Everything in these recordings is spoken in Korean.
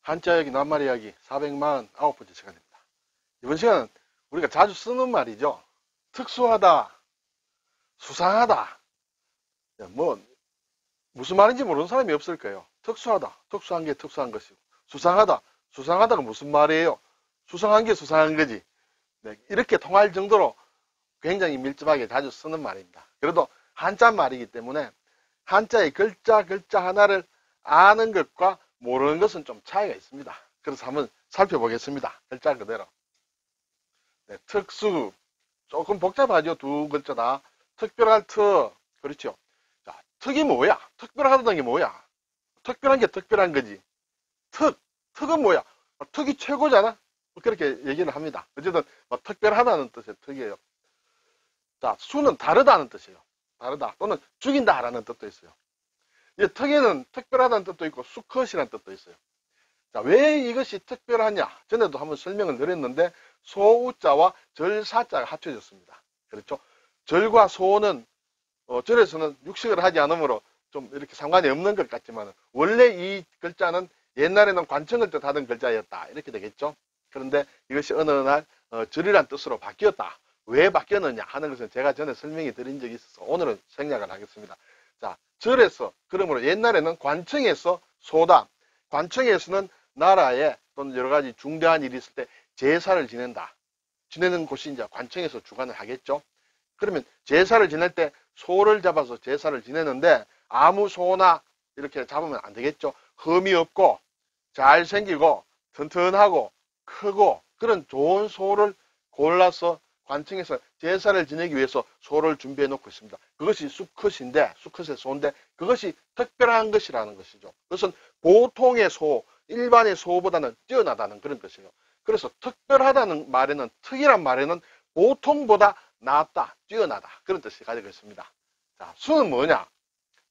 한자 이야기, 낱말 이야기 449번째 시간입니다. 이번 시간은 우리가 자주 쓰는 말이죠. 특수하다, 수상하다. 무슨 말인지 모르는 사람이 없을 거예요. 특수하다, 특수한 게 특수한 것이고, 수상하다, 수상하다가 무슨 말이에요? 수상한 게 수상한 거지. 네, 이렇게 통할 정도로 굉장히 밀접하게 자주 쓰는 말입니다. 그래도 한자 말이기 때문에 한자의 글자 하나를 아는 것과 모르는 것은 좀 차이가 있습니다. 그래서 한번 살펴보겠습니다. 글자 그대로. 네, 특수. 조금 복잡하죠. 두 글자 다. 특별할 특. 그렇죠. 자, 특이 뭐야? 특별하다는 게 뭐야? 특별한 게 특별한 거지. 특은 뭐야? 특이 최고잖아? 그렇게 얘기를 합니다. 어쨌든 특별하다는 뜻의 특이에요. 자, 수는 다르다는 뜻이에요. 다르다 또는 죽인다라는 뜻도 있어요. 이제 특이는 특별하다는 뜻도 있고 수컷이라는 뜻도 있어요. 자, 왜 이것이 특별하냐? 전에도 한번 설명을 드렸는데 소우자와 절사자가 합쳐졌습니다. 그렇죠? 절과 소는 절에서는 육식을 하지 않으므로 좀 이렇게 상관이 없는 것 같지만 원래 이 글자는 옛날에는 관청을 뜻하던 글자였다. 이렇게 되겠죠? 그런데 이것이 어느 날 절이란 뜻으로 바뀌었다. 왜 바뀌었느냐 하는 것은 제가 전에 설명이 드린 적이 있어서 오늘은 생략을 하겠습니다. 자, 절에서, 그러므로 옛날에는 관청에서 소다. 관청에서는 나라에 또는 여러 가지 중대한 일이 있을 때 제사를 지낸다. 지내는 곳이 이제 관청에서 주관을 하겠죠. 그러면 제사를 지낼 때 소를 잡아서 제사를 지내는데 아무 소나 이렇게 잡으면 안 되겠죠. 흠이 없고 잘생기고 튼튼하고 크고 그런 좋은 소를 골라서 관청에서 제사를 지내기 위해서 소를 준비해 놓고 있습니다. 그것이 수컷인데, 수컷의 소인데 그것이 특별한 것이라는 것이죠. 그것은 보통의 소, 일반의 소보다는 뛰어나다는 그런 뜻이에요. 그래서 특별하다는 말에는, 특이란 말에는 보통보다 낫다, 뛰어나다 그런 뜻이 가지고 있습니다. 자, 수는 뭐냐?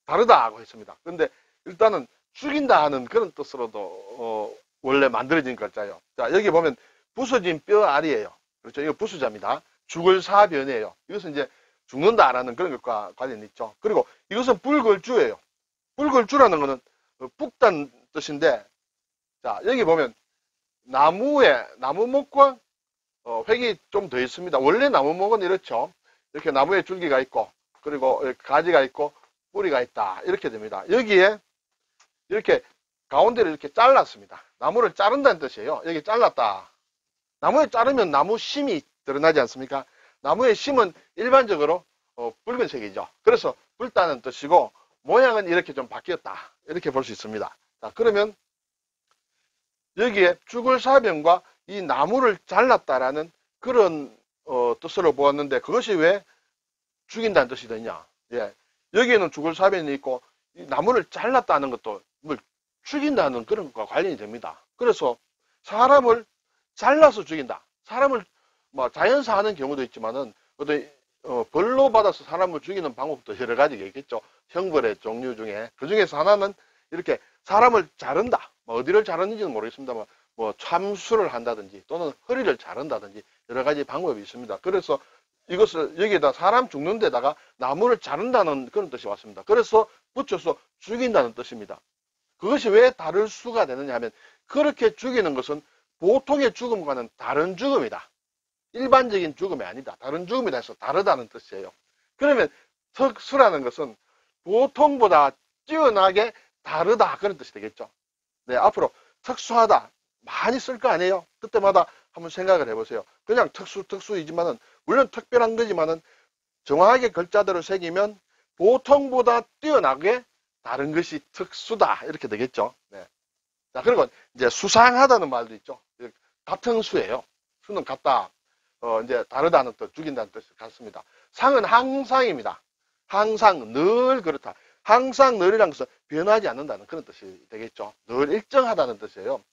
다르다고 했습니다. 그런데 일단은 죽인다 하는 그런 뜻으로도 원래 만들어진 글자예요. 자, 여기 보면 부서진 뼈 알이에요. 그렇죠? 이거 부수자입니다. 죽을 사변이에요. 이것은 이제 죽는다라는 그런 것과 관련이 있죠. 그리고 이것은 불걸주예요. 불걸주라는 것은 붓다는 뜻인데, 자, 여기 보면 나무목과 획이 좀 더 있습니다. 원래 나무목은 이렇죠. 이렇게 나무에 줄기가 있고, 그리고 가지가 있고, 뿌리가 있다. 이렇게 됩니다. 여기에 이렇게 가운데를 이렇게 잘랐습니다. 나무를 자른다는 뜻이에요. 여기 잘랐다. 나무에 자르면 나무 심이 드러나지 않습니까? 나무의 심은 일반적으로 붉은색이죠. 그래서 붉다는 뜻이고 모양은 이렇게 좀 바뀌었다. 이렇게 볼 수 있습니다. 자, 그러면 여기에 죽을 사변과 이 나무를 잘랐다라는 그런 뜻으로 보았는데 그것이 왜 죽인다는 뜻이 되냐? 예. 여기에는 죽을 사변이 있고 이 나무를 잘랐다는 것도 뭘 죽인다는 그런 것과 관련이 됩니다. 그래서 사람을 잘라서 죽인다. 사람을 자연사 하는 경우도 있지만은 어떤 벌로 받아서 사람을 죽이는 방법도 여러 가지가 있겠죠. 형벌의 종류 중에 그 중에서 하나는 이렇게 사람을 자른다. 어디를 자르는지는 모르겠습니다만 참수를 한다든지 또는 허리를 자른다든지 여러 가지 방법이 있습니다. 그래서 이것을 여기에다 사람 죽는 데다가 나무를 자른다는 그런 뜻이 왔습니다. 그래서 붙여서 죽인다는 뜻입니다. 그것이 왜 다를 수가 되느냐 하면 그렇게 죽이는 것은 보통의 죽음과는 다른 죽음이다. 일반적인 죽음이 아니다. 다른 죽음이다 해서 다르다는 뜻이에요. 그러면 특수라는 것은 보통보다 뛰어나게 다르다 그런 뜻이 되겠죠. 네, 앞으로 특수하다 많이 쓸 거 아니에요. 그때마다 한번 생각을 해보세요. 그냥 특수이지만은 물론 특별한 거지만은 정확하게 글자대로 새기면 보통보다 뛰어나게 다른 것이 특수다 이렇게 되겠죠. 네. 자, 그리고 이제 수상하다는 말도 있죠. 같은 수예요. 수는 같다. 이제 다르다는 뜻, 죽인다는 뜻이 같습니다. 상은 항상입니다. 항상, 늘 그렇다. 항상 늘이라는 것은 변하지 않는다는 그런 뜻이 되겠죠. 늘 일정하다는 뜻이에요.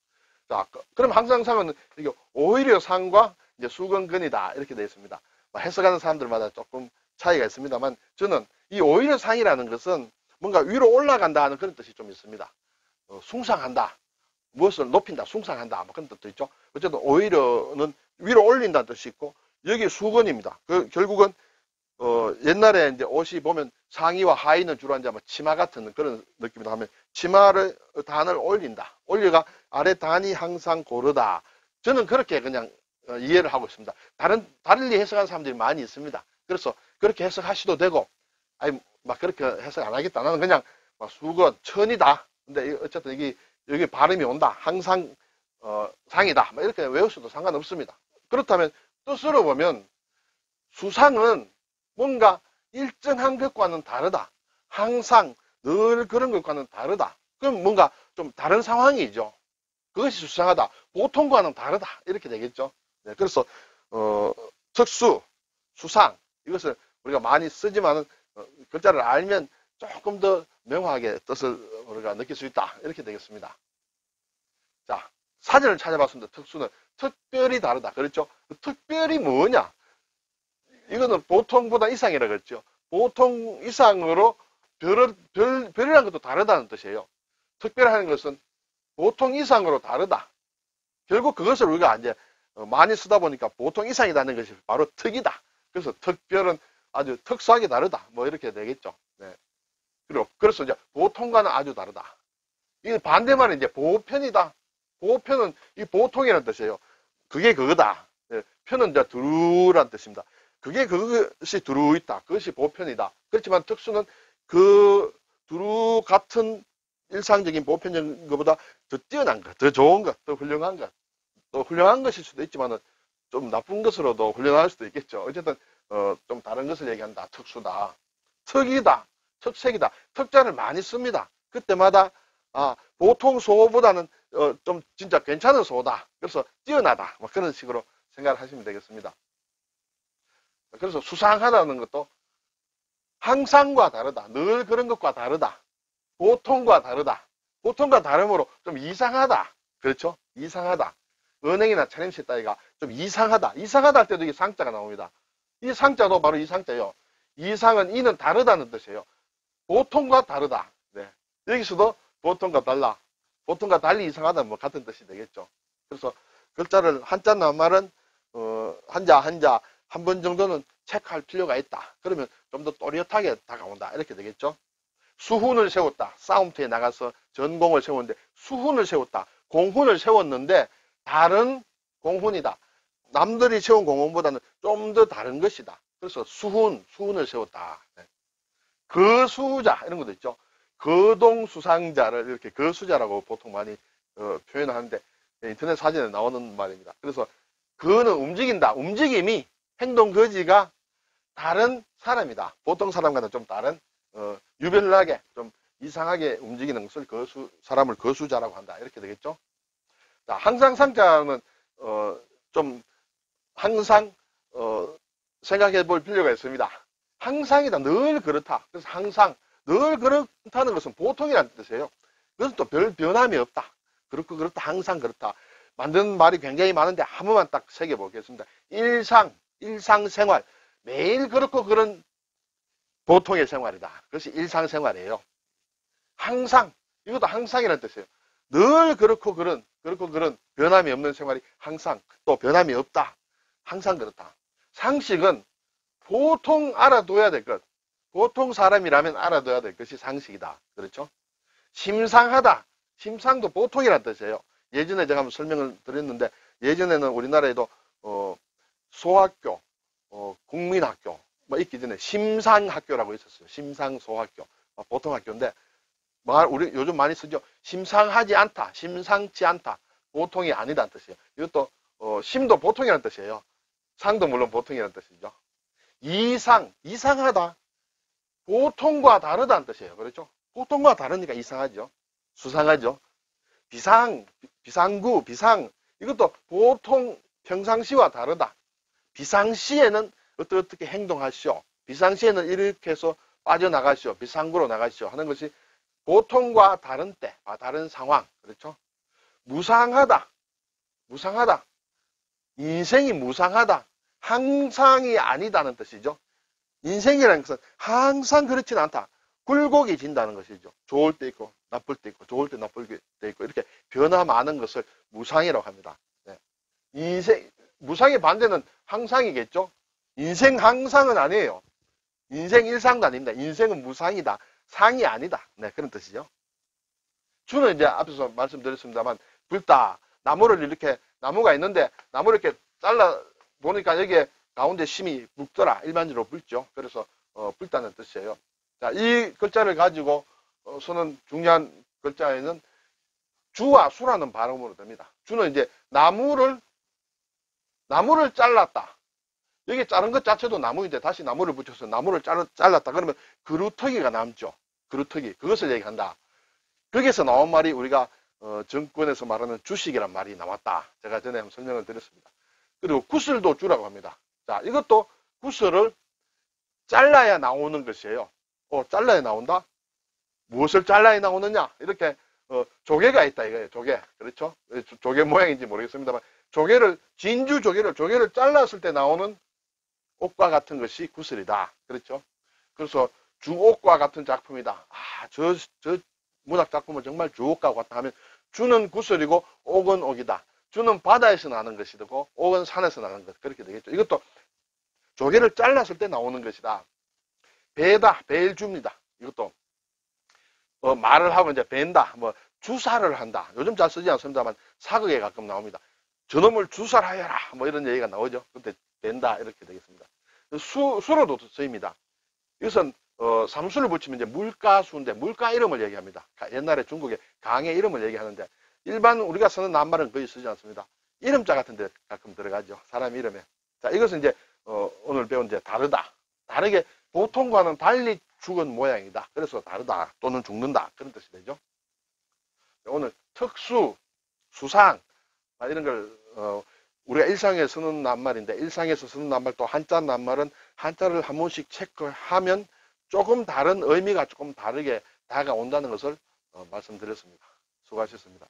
자, 그럼 항상 상은 이게 오히려 상과 이제 수근근이다 이렇게 되어 있습니다. 해석하는 사람들마다 조금 차이가 있습니다만 저는 이 오히려 상이라는 것은 뭔가 위로 올라간다 하는 그런 뜻이 좀 있습니다. 숭상한다. 무엇을 높인다, 숭상한다, 그런 뜻도 있죠. 어쨌든 오히려는 위로 올린다는 뜻이 있고, 여기 수건입니다. 결국은, 옛날에 이제 옷이 보면 상의와 하의는 주로 이제 뭐 치마 같은 그런 느낌으로 하면 치마를 단을 올린다. 올려가 아래 단이 항상 고르다. 저는 그렇게 그냥 이해를 하고 있습니다. 달리 해석하는 사람들이 많이 있습니다. 그래서 그렇게 해석하셔도 되고, 아니 막 그렇게 해석 안 하겠다. 나는 그냥 막 수건 천이다. 근데 어쨌든 여기 발음이 온다. 항상 상이다. 막 이렇게 외우셔도 상관없습니다. 그렇다면 뜻으로 보면 수상은 뭔가 일정한 것과는 다르다. 항상 늘 그런 것과는 다르다. 그럼 뭔가 좀 다른 상황이죠. 그것이 수상하다. 보통과는 다르다. 이렇게 되겠죠. 네, 그래서 특수, 수상 이것을 우리가 많이 쓰지만은 글자를 알면 조금 더 명확하게 뜻을 우리가 느낄 수 있다. 이렇게 되겠습니다. 자, 사전을 찾아봤습니다. 특수는 특별히 다르다. 그렇죠? 특별히 뭐냐? 이거는 보통보다 이상이라고 그랬죠. 보통 이상으로 별이라는 것도 다르다는 뜻이에요. 특별하는 것은 보통 이상으로 다르다. 결국 그것을 우리가 이제 많이 쓰다 보니까 보통 이상이라는 것이 바로 특이다. 그래서 특별은 아주 특수하게 다르다. 뭐 이렇게 되겠죠. 네. 그래서 이제 보통과는 아주 다르다. 이 반대말은 이제 보편이다. 보편은 이 보통이라는 뜻이에요. 그게 그거다. 네. 편은 이제 두루라는 뜻입니다. 그게 그것이 두루 있다. 그것이 보편이다. 그렇지만 특수는 그 두루 같은 일상적인 보편적인 것보다 더 뛰어난 것, 더 좋은 것, 더 훌륭한 것. 또 훌륭한 것일 수도 있지만은 좀 나쁜 것으로도 훌륭할 수도 있겠죠. 어쨌든 좀 다른 것을 얘기한다. 특수다. 특이다. 특색이다. 특자를 많이 씁니다. 그때마다 보통 소보다는 좀 진짜 괜찮은 소다. 그래서 뛰어나다. 뭐 그런 식으로 생각을 하시면 되겠습니다. 그래서 수상하다는 것도 항상과 다르다. 늘 그런 것과 다르다. 보통과 다르다. 보통과 다름으로 좀 이상하다. 그렇죠? 이상하다. 은행이나 차림새 따위가 좀 이상하다. 이상하다 할 때도 이게 상자가 나옵니다. 이 상자도 바로 이 상자예요. 이상은 이는 다르다는 뜻이에요. 보통과 다르다. 네. 여기서도 보통과 달라. 보통과 달리 이상하다 뭐 같은 뜻이 되겠죠. 그래서 글자를 한자 낱말은 한자 한 번 정도는 체크할 필요가 있다. 그러면 좀 더 또렷하게 다가온다. 이렇게 되겠죠. 수훈을 세웠다. 싸움터에 나가서 전공을 세웠는데 수훈을 세웠다. 공훈을 세웠는데 다른 공훈이다. 남들이 세운 공훈보다는 좀 더 다른 것이다. 그래서 수훈을 세웠다. 거수자 이런 것도 있죠. 거동수상자를 이렇게 거수자라고 보통 많이 표현하는데 인터넷 사진에 나오는 말입니다. 그래서 그는 움직인다. 움직임이 행동 거지가 다른 사람이다. 보통 사람과는 좀 다른 유별나게 좀 이상하게 움직이는 것을 사람을 거수자라고 한다. 이렇게 되겠죠. 자, 항상 상자는 좀 항상 생각해 볼 필요가 있습니다. 항상이다. 늘 그렇다. 그래서 항상 늘 그렇다는 것은 보통이라는 뜻이에요. 그것은 또 별 변함이 없다. 그렇고 그렇다. 항상 그렇다. 만드는 말이 굉장히 많은데 한 번만 딱 새겨보겠습니다. 일상생활. 매일 그렇고 그런 보통의 생활이다. 그것이 일상생활이에요. 항상. 이것도 항상이라는 뜻이에요. 늘 그렇고 그런 변함이 없는 생활이 항상 또 변함이 없다. 항상 그렇다. 상식은 보통 알아둬야 될 것. 보통 사람이라면 알아둬야 될 것이 상식이다. 그렇죠? 심상하다. 심상도 보통이라는 뜻이에요. 예전에 제가 한번 설명을 드렸는데 예전에는 우리나라에도 소학교, 국민학교 뭐 있기 전에 심상학교라고 있었어요. 심상소학교. 보통 학교인데 우리 요즘 많이 쓰죠. 심상하지 않다. 심상치 않다. 보통이 아니다는 뜻이에요. 이것도 심도 보통이라는 뜻이에요. 상도 물론 보통이라는 뜻이죠. 이상하다. 보통과 다르다는 뜻이에요. 그렇죠? 보통과 다르니까 이상하죠. 수상하죠. 비상구, 비상. 이것도 보통 평상시와 다르다. 비상시에는 어떻게 행동하시오. 비상시에는 이렇게 해서 빠져나가시오. 비상구로 나가시오. 하는 것이 보통과 다른 때, 다른 상황. 그렇죠? 무상하다. 무상하다. 인생이 무상하다. 항상이 아니다는 뜻이죠. 인생이라는 것은 항상 그렇진 않다. 굴곡이 진다는 것이죠. 좋을 때 있고 나쁠 때 있고 좋을 때 나쁠 때 있고 이렇게 변화 많은 것을 무상이라고 합니다. 네. 무상의 반대는 항상이겠죠. 인생 항상은 아니에요. 인생 일상도 아닙니다. 인생은 무상이다. 상이 아니다. 네, 그런 뜻이죠. 주는 이제 앞에서 말씀드렸습니다만, 불다. 나무를 이렇게, 나무가 있는데, 나무를 이렇게 잘라 보니까 여기에 가운데 심이 붉더라. 일반적으로 붉죠. 그래서, 불다는 뜻이에요. 자, 이 글자를 가지고, 쓰는 중요한 글자에는 주와 수라는 발음으로 됩니다. 주는 이제 나무를 잘랐다. 여기 자른 것 자체도 나무인데 다시 나무를 붙여서 나무를 잘랐다. 그러면 그루터기가 남죠. 그루터기. 그것을 얘기한다. 거기서 나온 말이 우리가 정권에서 말하는 주식이란 말이 나왔다. 제가 전에 한번 설명을 드렸습니다. 그리고 구슬도 주라고 합니다. 자, 이것도 구슬을 잘라야 나오는 것이에요. 잘라야 나온다? 무엇을 잘라야 나오느냐? 이렇게 조개가 있다 이거예요. 조개. 그렇죠? 조개 모양인지 모르겠습니다만 진주 조개를 잘랐을 때 나오는 옥과 같은 것이 구슬이다. 그렇죠? 그래서 주옥과 같은 작품이다. 저 문학 작품은 정말 주옥과 같다 하면 주는 구슬이고 옥은 옥이다. 주는 바다에서 나는 것이고 옥은 산에서 나는 것. 그렇게 되겠죠. 이것도 조개를 잘랐을 때 나오는 것이다. 배다. 배일주입니다. 이것도 말을 하고 이제 벤다. 주사를 한다. 요즘 잘 쓰지 않습니다만 사극에 가끔 나옵니다. 저놈을 주사하여라. 이런 얘기가 나오죠. 그때 벤다. 이렇게 되겠습니다. 수로도 쓰입니다. 이것은 삼수를 붙이면 이제 물가수인데 물가 이름을 얘기합니다. 옛날에 중국에 강의 이름을 얘기하는데 일반 우리가 쓰는 낱말은 거의 쓰지 않습니다. 이름자 같은 데 가끔 들어가죠. 사람 이름에. 자, 이것은 이제 오늘 배운 이제 다르다. 다르게 보통과는 달리 죽은 모양이다. 그래서 다르다 또는 죽는다. 그런 뜻이 되죠. 오늘 특수, 수상 이런 걸 우리가 일상에 쓰는 낱말인데 일상에서 쓰는 낱말 또 한자 낱말은 한자를 한 번씩 체크하면 조금 다른 의미가 조금 다르게 다가온다는 것을 말씀드렸습니다. 수고하셨습니다.